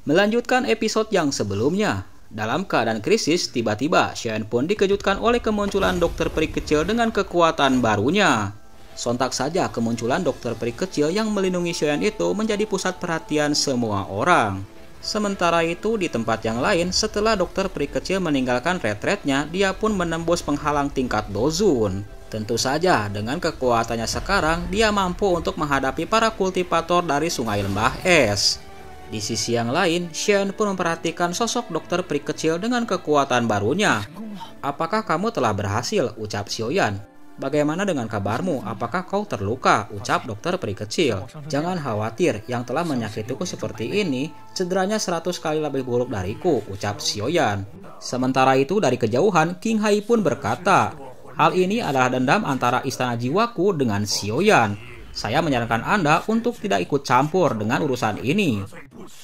Melanjutkan episode yang sebelumnya, dalam keadaan krisis, tiba-tiba Xiaoyan pun dikejutkan oleh kemunculan dokter peri kecil dengan kekuatan barunya. Sontak saja kemunculan dokter peri kecil yang melindungi Xiaoyan itu menjadi pusat perhatian semua orang. Sementara itu di tempat yang lain, setelah dokter peri kecil meninggalkan retretnya, dia pun menembus penghalang tingkat Dozun. Tentu saja dengan kekuatannya sekarang, dia mampu untuk menghadapi para kultivator dari Sungai Lembah Es. Di sisi yang lain, Xiaoyan pun memperhatikan sosok dokter peri kecil dengan kekuatan barunya. "Apakah kamu telah berhasil?" ucap Xiaoyan. "Bagaimana dengan kabarmu? Apakah kau terluka?" ucap dokter peri kecil. "Jangan khawatir, yang telah menyakitiku seperti ini, cederanya 100 kali lebih buruk dariku," ucap Xiaoyan. Sementara itu dari kejauhan, King Hai pun berkata, "Hal ini adalah dendam antara istana jiwaku dengan Xiaoyan. Saya menyarankan Anda untuk tidak ikut campur dengan urusan ini."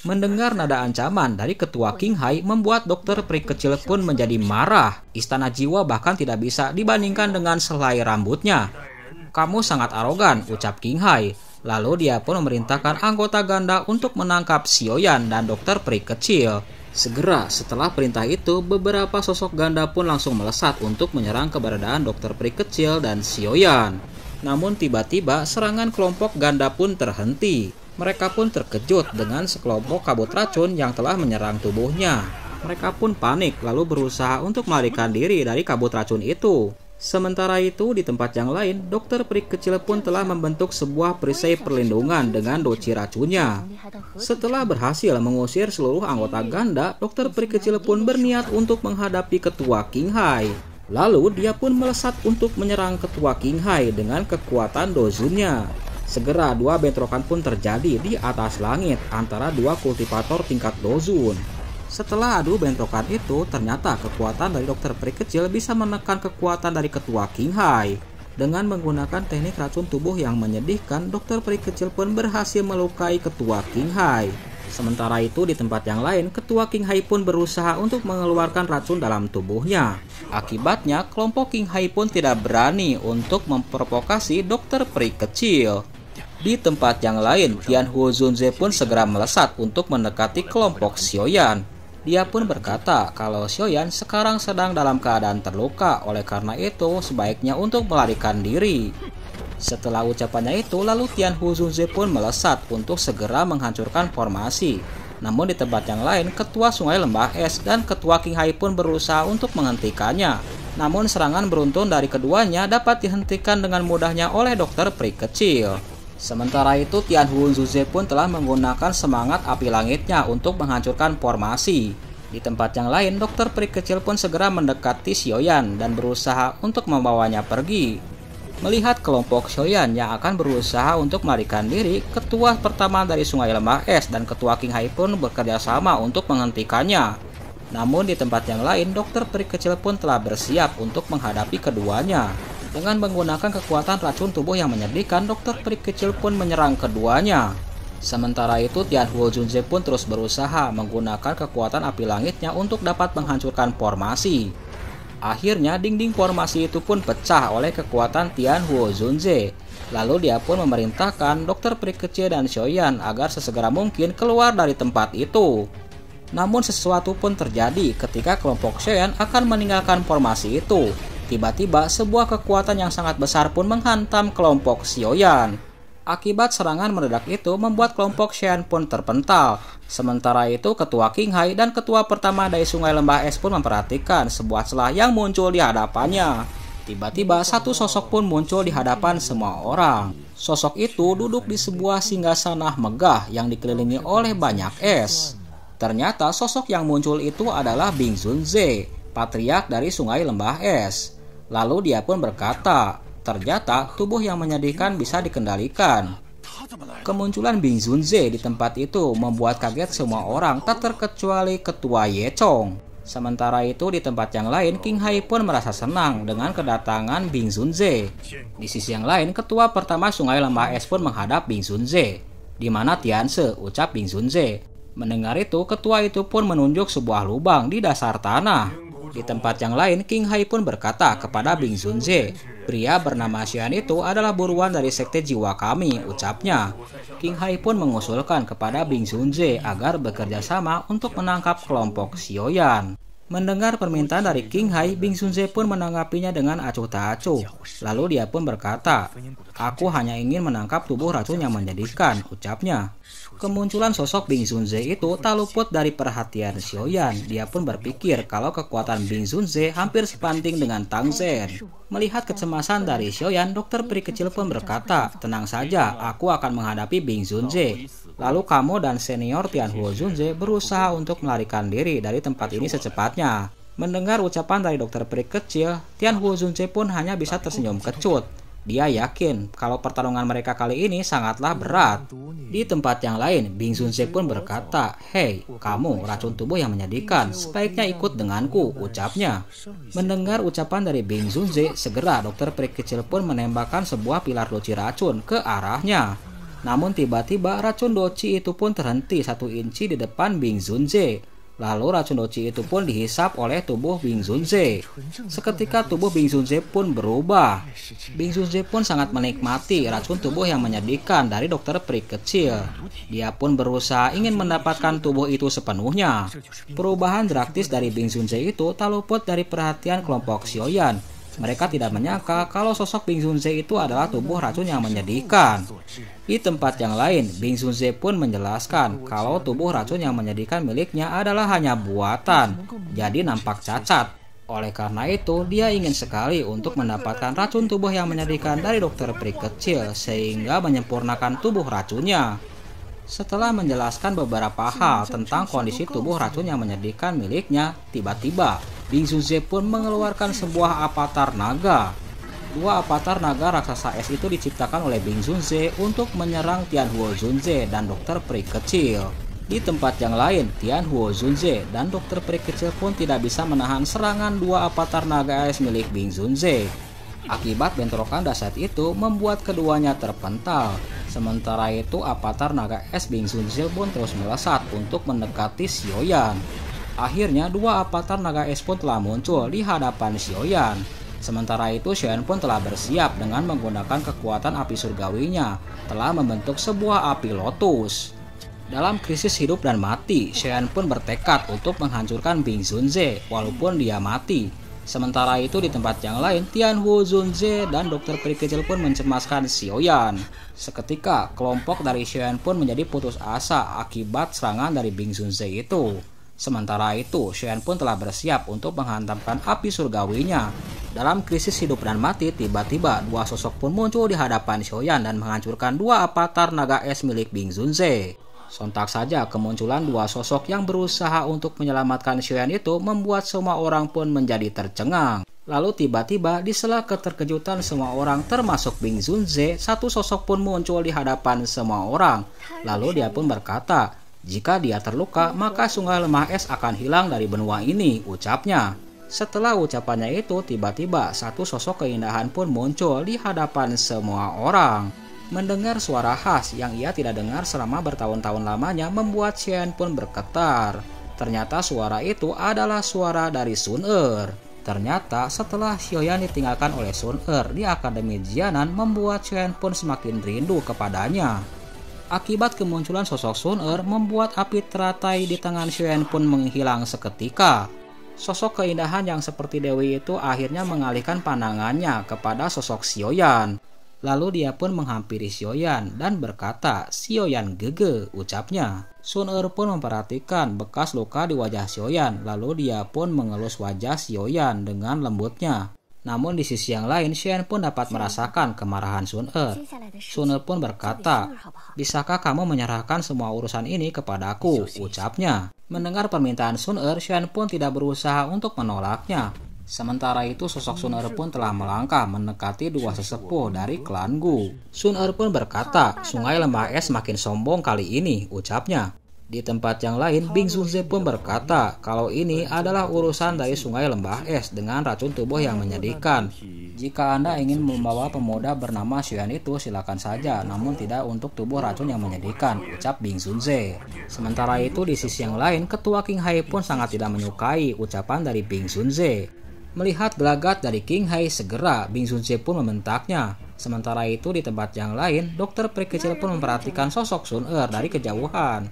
Mendengar nada ancaman dari ketua King Hai membuat dokter peri kecil pun menjadi marah. Istana jiwa bahkan tidak bisa dibandingkan dengan selai rambutnya. "Kamu sangat arogan," ucap King Hai. Lalu dia pun memerintahkan anggota ganda untuk menangkap Xiaoyan dan dokter peri kecil. Segera setelah perintah itu, beberapa sosok ganda pun langsung melesat untuk menyerang keberadaan dokter peri kecil dan Xiaoyan. Namun tiba-tiba serangan kelompok ganda pun terhenti. Mereka pun terkejut dengan sekelompok kabut racun yang telah menyerang tubuhnya. Mereka pun panik lalu berusaha untuk melarikan diri dari kabut racun itu. Sementara itu di tempat yang lain, dokter peri kecil pun telah membentuk sebuah perisai perlindungan dengan doci racunnya. Setelah berhasil mengusir seluruh anggota ganda, dokter peri kecil pun berniat untuk menghadapi ketua King Hai. Lalu dia pun melesat untuk menyerang ketua King Hai dengan kekuatan dozunnya. Segera dua bentrokan pun terjadi di atas langit antara dua kultivator tingkat Dozun. Setelah adu bentrokan itu, ternyata kekuatan dari dokter peri kecil bisa menekan kekuatan dari ketua King Hai. Dengan menggunakan teknik racun tubuh yang menyedihkan, dokter peri kecil pun berhasil melukai ketua King Hai. Sementara itu di tempat yang lain, ketua King Hai pun berusaha untuk mengeluarkan racun dalam tubuhnya. Akibatnya, kelompok King Hai pun tidak berani untuk memprovokasi dokter peri kecil. Di tempat yang lain, Tianhuo Zunze pun segera melesat untuk mendekati kelompok Xiaoyan. Dia pun berkata kalau Xiaoyan sekarang sedang dalam keadaan terluka, oleh karena itu sebaiknya untuk melarikan diri. Setelah ucapannya itu, lalu Tianhuo Zunze pun melesat untuk segera menghancurkan formasi. Namun di tempat yang lain, ketua Sungai Lembah Es dan ketua King Hai pun berusaha untuk menghentikannya. Namun serangan beruntun dari keduanya dapat dihentikan dengan mudahnya oleh dokter peri kecil. Sementara itu Tianhuo Zunze pun telah menggunakan semangat api langitnya untuk menghancurkan formasi. Di tempat yang lain, dokter peri kecil pun segera mendekati Xiaoyan dan berusaha untuk membawanya pergi. Melihat kelompok Xiaoyan yang akan berusaha untuk melarikan diri, ketua pertama dari Sungai Lembah Es dan ketua King Hai pun bekerja sama untuk menghentikannya. Namun di tempat yang lain, dokter peri kecil pun telah bersiap untuk menghadapi keduanya. Dengan menggunakan kekuatan racun tubuh yang menyedihkan, dokter peri kecil pun menyerang keduanya. Sementara itu Tianhuo Zunze pun terus berusaha menggunakan kekuatan api langitnya untuk dapat menghancurkan formasi. Akhirnya dinding formasi itu pun pecah oleh kekuatan Tianhuo Zunze. Lalu dia pun memerintahkan dokter peri kecil dan Xiaoyan agar sesegera mungkin keluar dari tempat itu. Namun sesuatu pun terjadi ketika kelompok Xiaoyan akan meninggalkan formasi itu. Tiba-tiba sebuah kekuatan yang sangat besar pun menghantam kelompok Xiaoyan. Akibat serangan mendadak itu membuat kelompok Xiaoyan pun terpental. Sementara itu ketua King Hai dan ketua pertama dari Sungai Lembah Es pun memperhatikan sebuah celah yang muncul di hadapannya. Tiba-tiba satu sosok pun muncul di hadapan semua orang. Sosok itu duduk di sebuah singgasana megah yang dikelilingi oleh banyak es. Ternyata sosok yang muncul itu adalah Bing Zunze, patriark dari Sungai Lembah Es. Lalu dia pun berkata, ternyata tubuh yang menyedihkan bisa dikendalikan. Kemunculan Bing Zunze di tempat itu membuat kaget semua orang, tak terkecuali ketua Ye Chong. Sementara itu di tempat yang lain, King Hai pun merasa senang dengan kedatangan Bing Zunze. Di sisi yang lain, ketua pertama Sungai Lembah Es pun menghadap Bing Zunze. "Di mana Tianse?" ucap Bing Zunze. Mendengar itu, ketua itu pun menunjuk sebuah lubang di dasar tanah. Di tempat yang lain, King Hai pun berkata kepada Bing Zunze, Pria bernama Xian itu adalah buruan dari sekte jiwa kami, ucapnya. King Hai pun mengusulkan kepada Bing Sunze agar bekerja sama untuk menangkap kelompok Xiaoyan. Mendengar permintaan dari King Hai, Bing Sunze pun menanggapinya dengan acuh tak acuh. Lalu dia pun berkata, "Aku hanya ingin menangkap tubuh racun yang menyedihkan," ucapnya. Kemunculan sosok Bing Sunze itu tak luput dari perhatian Xiaoyan. Dia pun berpikir kalau kekuatan Bing Sunze hampir sebanding dengan Tang Zhen. Melihat kecemasan dari Xiaoyan, dokter peri kecil pun berkata, "Tenang saja, aku akan menghadapi Bing Sunze." Lalu kamu dan senior Tianhuo Zunze berusaha untuk melarikan diri dari tempat ini secepatnya. Mendengar ucapan dari dokter peri kecil, Tianhuo Zunze pun hanya bisa tersenyum kecut. Dia yakin kalau pertarungan mereka kali ini sangatlah berat. Di tempat yang lain, Bing Sunze pun berkata, "Hei, kamu racun tubuh yang menyedihkan, sebaiknya ikut denganku," ucapnya. Mendengar ucapan dari Bing Sunze, segera dokter peri kecil pun menembakkan sebuah pilar doci racun ke arahnya. Namun tiba-tiba racun doci itu pun terhenti 1 inci di depan Bing Sunze. Lalu racun doci itu pun dihisap oleh tubuh Bing Sunze. Seketika tubuh Bing Sunze pun berubah. Bing Sunze pun sangat menikmati racun tubuh yang menyedihkan dari dokter peri kecil. Dia pun berusaha ingin mendapatkan tubuh itu sepenuhnya. Perubahan drastis dari Bing Sunze itu tak luput dari perhatian kelompok Xiaoyan. Mereka tidak menyangka kalau sosok Bing Sunze itu adalah tubuh racun yang menyedihkan. Di tempat yang lain, Bing Sunze pun menjelaskan kalau tubuh racun yang menyedihkan miliknya adalah hanya buatan, jadi nampak cacat. Oleh karena itu, dia ingin sekali untuk mendapatkan racun tubuh yang menyedihkan dari dokter peri kecil sehingga menyempurnakan tubuh racunnya. Setelah menjelaskan beberapa hal tentang kondisi tubuh racun yang menyedihkan miliknya, tiba-tiba Bing Sunze pun mengeluarkan sebuah avatar naga. 2 avatar naga raksasa es itu diciptakan oleh Bing Sunze untuk menyerang Tianhuo Zunze dan dokter peri kecil. Di tempat yang lain, Tianhuo Zunze dan dokter peri kecil pun tidak bisa menahan serangan 2 avatar naga es milik Bing Sunze. Akibat bentrokan dahsyat itu membuat keduanya terpental. Sementara itu avatar naga es Bing Sunze pun terus melesat untuk mendekati Xiaoyan. Akhirnya 2 avatar naga es pun telah muncul di hadapan Xiaoyan. Sementara itu Xiaoyan pun telah bersiap dengan menggunakan kekuatan api surgawinya, telah membentuk sebuah api lotus. Dalam krisis hidup dan mati, Xiaoyan pun bertekad untuk menghancurkan Bing Sunze walaupun dia mati. Sementara itu di tempat yang lain, Tianhuo Zunze dan dokter peri kecil pun mencemaskan Xiaoyan. Seketika, kelompok dari Xiaoyan pun menjadi putus asa akibat serangan dari Bing Sunze itu. Sementara itu, Xiaoyan pun telah bersiap untuk menghantamkan api surgawinya. Dalam krisis hidup dan mati, tiba-tiba 2 sosok pun muncul di hadapan Xiaoyan dan menghancurkan 2 avatar naga es milik Bing Sunze. Sontak saja kemunculan 2 sosok yang berusaha untuk menyelamatkan Xiaoyan itu membuat semua orang pun menjadi tercengang. Lalu tiba-tiba di sela keterkejutan semua orang termasuk Bing Sunze, 1 sosok pun muncul di hadapan semua orang. Lalu dia pun berkata, "Jika dia terluka, maka sungai lemah es akan hilang dari benua ini," ucapnya. Setelah ucapannya itu, tiba-tiba 1 sosok keindahan pun muncul di hadapan semua orang. Mendengar suara khas yang ia tidak dengar selama bertahun-tahun lamanya membuat Xiaoyan pun bergetar. Ternyata suara itu adalah suara dari Sun Er. Ternyata setelah Xiaoyan ditinggalkan oleh Sun Er di Akademi Jianan membuat Xiaoyan pun semakin rindu kepadanya. Akibat kemunculan sosok Sun Er membuat api teratai di tangan Xiaoyan pun menghilang seketika. Sosok keindahan yang seperti Dewi itu akhirnya mengalihkan pandangannya kepada sosok Xiaoyan. Lalu dia pun menghampiri Xiaoyan dan berkata, "Xiaoyan gege," ucapnya. Sun Er pun memperhatikan bekas luka di wajah Xiaoyan, lalu dia pun mengelus wajah Xiaoyan dengan lembutnya. Namun di sisi yang lain, Xiaoyan pun dapat merasakan kemarahan Sun Er. Sun Er pun berkata, "Bisakah kamu menyerahkan semua urusan ini kepadaku?" ucapnya. Mendengar permintaan Sun Er, Xiaoyan pun tidak berusaha untuk menolaknya. Sementara itu sosok Sun Er pun telah melangkah mendekati 2 sesepuh dari klan Gu. Sun Er pun berkata, "Sungai lembah es makin sombong kali ini," ucapnya. Di tempat yang lain, Bing Sunze pun berkata kalau ini adalah urusan dari sungai lembah es dengan racun tubuh yang menyedihkan. Jika Anda ingin membawa pemuda bernama Xiaoyan itu, silakan saja, namun tidak untuk tubuh racun yang menyedihkan, ucap Bing Sunze. Sementara itu di sisi yang lain, ketua King Hai pun sangat tidak menyukai ucapan dari Bing Sunze. Melihat gelagat dari King Hai, segera Bing Sunze pun membentaknya. Sementara itu di tempat yang lain, dokter peri kecil pun memperhatikan sosok Sun Er dari kejauhan.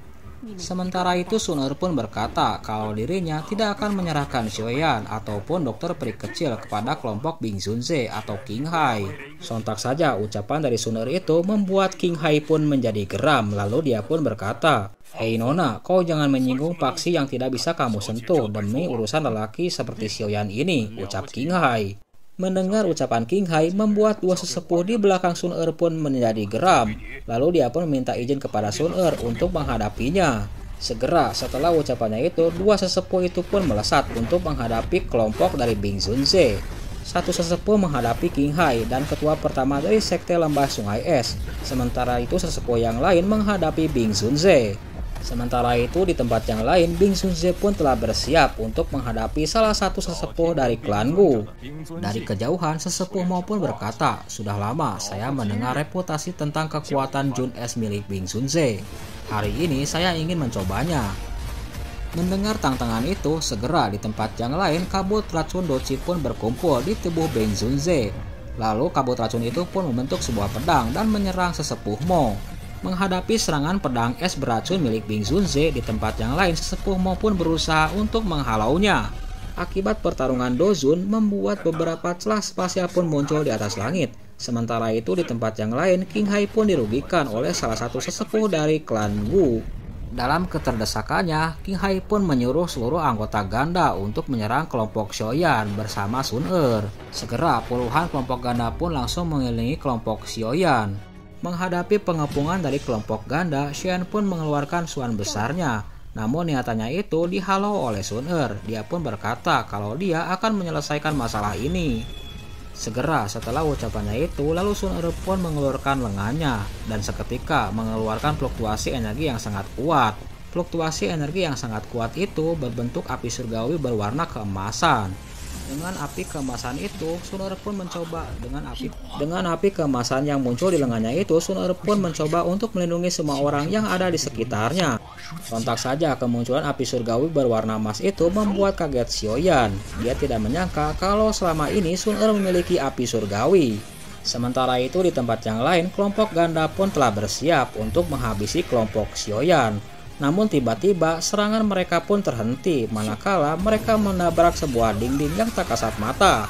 Sementara itu Sun Er pun berkata kalau dirinya tidak akan menyerahkan Xiaoyan ataupun dokter peri kecil kepada kelompok Bing Sunze atau King Hai. Sontak saja ucapan dari Sun Er itu membuat King Hai pun menjadi geram, lalu dia pun berkata, "Hei Nona, kau jangan menyinggung paksi yang tidak bisa kamu sentuh demi urusan lelaki seperti Xiaoyan ini," ucap King Hai. Mendengar ucapan King Hai membuat dua sesepuh di belakang Sun Er pun menjadi geram. Lalu dia pun meminta izin kepada Sun Er untuk menghadapinya. Segera setelah ucapannya itu, dua sesepuh itu pun melesat untuk menghadapi kelompok dari Bing Sunze. Satu sesepuh menghadapi King Hai dan ketua pertama dari sekte lembah sungai es. Sementara itu sesepuh yang lain menghadapi Bing Sunze. Sementara itu di tempat yang lain, Bing Sunze pun telah bersiap untuk menghadapi salah satu sesepuh dari klan Gu. Dari kejauhan, sesepuh maupun berkata, "Sudah lama saya mendengar reputasi tentang kekuatan Jun Es milik Bing Sunze. Hari ini saya ingin mencobanya." Mendengar tantangan itu, segera di tempat yang lain, kabut racun Doci pun berkumpul di tubuh Bing Sunze. Lalu kabut racun itu pun membentuk sebuah pedang dan menyerang sesepuh Mo. Menghadapi serangan pedang es beracun milik Bing Sunze, di tempat yang lain sesepuh Mo pun berusaha untuk menghalaunya. Akibat pertarungan Dozun membuat beberapa celah spasial pun muncul di atas langit. Sementara itu di tempat yang lain, King Hai pun dirugikan oleh salah satu sesepuh dari klan Wu. Dalam keterdesakannya, King Hai pun menyuruh seluruh anggota ganda untuk menyerang kelompok Xiaoyan bersama Sun Er. Segera puluhan kelompok ganda pun langsung mengelilingi kelompok Xiaoyan. Menghadapi pengepungan dari kelompok ganda, Xian pun mengeluarkan suan besarnya. Namun niatannya itu dihalau oleh Sun Er. Dia pun berkata kalau dia akan menyelesaikan masalah ini. Segera setelah ucapannya itu, lalu Sun Er pun mengeluarkan lengannya dan seketika mengeluarkan fluktuasi energi yang sangat kuat. Fluktuasi energi yang sangat kuat itu berbentuk api surgawi berwarna keemasan. Dengan api keemasan itu, Sun Er pun mencoba dengan api keemasan yang muncul di lengannya itu, Sun Er pun mencoba untuk melindungi semua orang yang ada di sekitarnya. Sontak saja kemunculan api surgawi berwarna emas itu membuat kaget Xiaoyan. Dia tidak menyangka kalau selama ini Sun Er memiliki api surgawi. Sementara itu di tempat yang lain, kelompok ganda pun telah bersiap untuk menghabisi kelompok Xiaoyan. Namun tiba-tiba serangan mereka pun terhenti manakala mereka menabrak sebuah dinding yang tak kasat mata.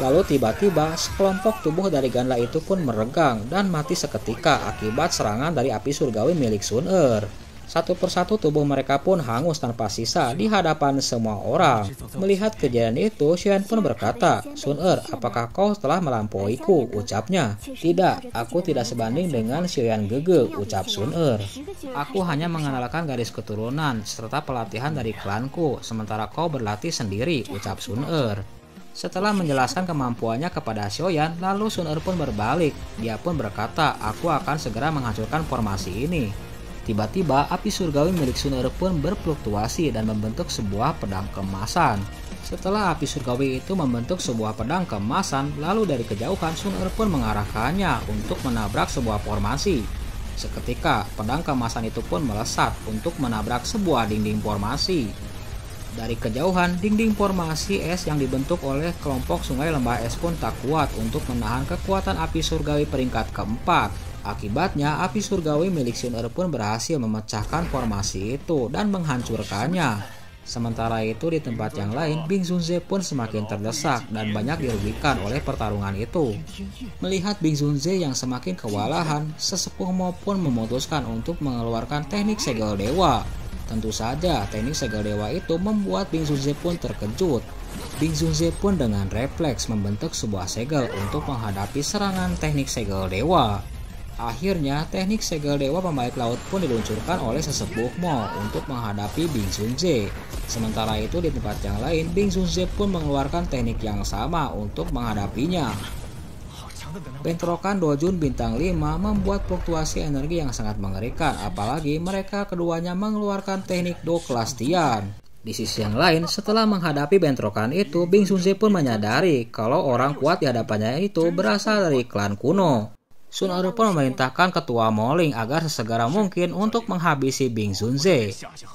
Lalu tiba-tiba sekelompok tubuh dari ganda itu pun meregang dan mati seketika akibat serangan dari api surgawi milik Sun Er. Satu persatu tubuh mereka pun hangus tanpa sisa di hadapan semua orang. Melihat kejadian itu, Xian pun berkata, "Sun Er, apakah kau telah melampauiku?" ucapnya. "Tidak, aku tidak sebanding dengan Xiaoyan Gege," ucap Sun Er. "Aku hanya mengandalkan garis keturunan serta pelatihan dari klanku, sementara kau berlatih sendiri," ucap Sun Er. Setelah menjelaskan kemampuannya kepada Xiaoyan, lalu Sun Er pun berbalik. Dia pun berkata, "Aku akan segera menghancurkan formasi ini." Tiba-tiba api surgawi milik Sun Er pun berfluktuasi dan membentuk sebuah pedang keemasan. Setelah api surgawi itu membentuk sebuah pedang keemasan, lalu dari kejauhan Sun Er pun mengarahkannya untuk menabrak sebuah formasi. Seketika pedang keemasan itu pun melesat untuk menabrak sebuah dinding formasi. Dari kejauhan, dinding formasi es yang dibentuk oleh kelompok sungai lembah es pun tak kuat untuk menahan kekuatan api surgawi peringkat keempat. Akibatnya, api surgawi milik Sun Er pun berhasil memecahkan formasi itu dan menghancurkannya. Sementara itu di tempat yang lain, Bing Sunze pun semakin terdesak dan banyak dirugikan oleh pertarungan itu. Melihat Bing Sunze yang semakin kewalahan, sesepuh maupun memutuskan untuk mengeluarkan teknik segel dewa. Tentu saja teknik segel dewa itu membuat Bing Sunze pun terkejut. Bing Sunze pun dengan refleks membentuk sebuah segel untuk menghadapi serangan teknik segel dewa. Akhirnya, teknik segel dewa pembaik laut pun diluncurkan oleh sesepuh Mo untuk menghadapi Bing Sunze. Sementara itu di tempat yang lain, Bing Sunze pun mengeluarkan teknik yang sama untuk menghadapinya. Bentrokan Dojun bintang 5 membuat fluktuasi energi yang sangat mengerikan, apalagi mereka keduanya mengeluarkan teknik Do kelas Tian. Di sisi yang lain, setelah menghadapi bentrokan itu, Bing Sunze pun menyadari kalau orang kuat di hadapannya itu berasal dari klan kuno. Sun Er pun memerintahkan ketua Moling agar sesegera mungkin untuk menghabisi Bing Sunze.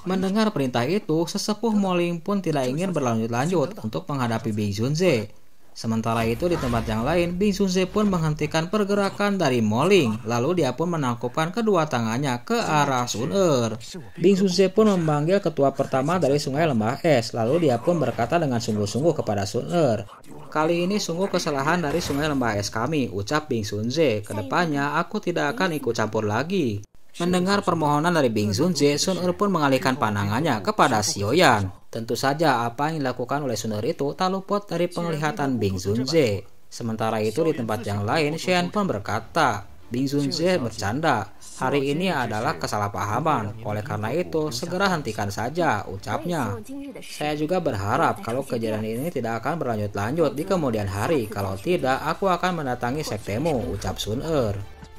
Mendengar perintah itu, sesepuh Moling pun tidak ingin berlanjut-lanjut untuk menghadapi Bing Sunze. Sementara itu di tempat yang lain, Bing Sunze pun menghentikan pergerakan dari Moling, lalu dia pun menangkupkan kedua tangannya ke arah Sun Er. Bing Sunze pun memanggil ketua pertama dari Sungai Lembah Es, lalu dia pun berkata dengan sungguh-sungguh kepada Sun Er, "Kali ini sungguh kesalahan dari Sungai Lembah Es kami," ucap Bing Sunze. "Kedepannya aku tidak akan ikut campur lagi." Mendengar permohonan dari Bing Sunze, Sun Er pun mengalihkan pandangannya kepada Xiaoyan. Tentu saja apa yang dilakukan oleh Sun Er itu tak luput dari penglihatan Bing Sunze. Sementara itu di tempat yang lain, Xiaoyan pun berkata, "Bing Sunze bercanda. Hari ini adalah kesalahpahaman. Oleh karena itu, segera hentikan saja," ucapnya. "Saya juga berharap kalau kejadian ini tidak akan berlanjut-lanjut di kemudian hari. Kalau tidak, aku akan mendatangi sektemu," ucap Sun Er.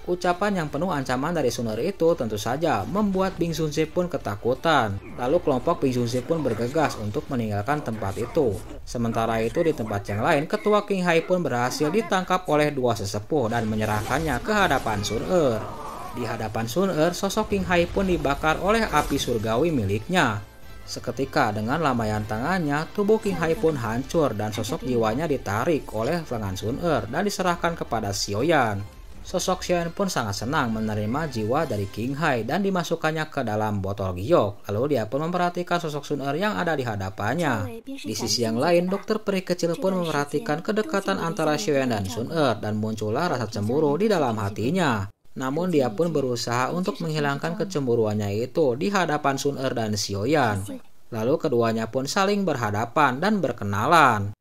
Ucapan yang penuh ancaman dari Sun Er itu tentu saja membuat Bing Sunze pun ketakutan. Lalu kelompok Bing Sunze pun bergegas untuk meninggalkan tempat itu. Sementara itu di tempat yang lain, ketua King Hai pun berhasil ditangkap oleh dua sesepuh dan menyerahkannya ke hadapan Sun Er. Di hadapan Sun Er, sosok King Hai pun dibakar oleh api surgawi miliknya. Seketika dengan lambaian tangannya, tubuh King Hai pun hancur dan sosok jiwanya ditarik oleh lengan Sun Er dan diserahkan kepada Xiaoyan. Sosok Xiaoyan pun sangat senang menerima jiwa dari King Hai dan dimasukkannya ke dalam botol giok. Lalu dia pun memperhatikan sosok Sun Er yang ada di hadapannya. Di sisi yang lain, dokter peri kecil pun memperhatikan kedekatan antara Xiaoyan dan Sun Er dan muncullah rasa cemburu di dalam hatinya. Namun dia pun berusaha untuk menghilangkan kecemburuannya itu di hadapan Sun Er dan Xiaoyan. Lalu keduanya pun saling berhadapan dan berkenalan.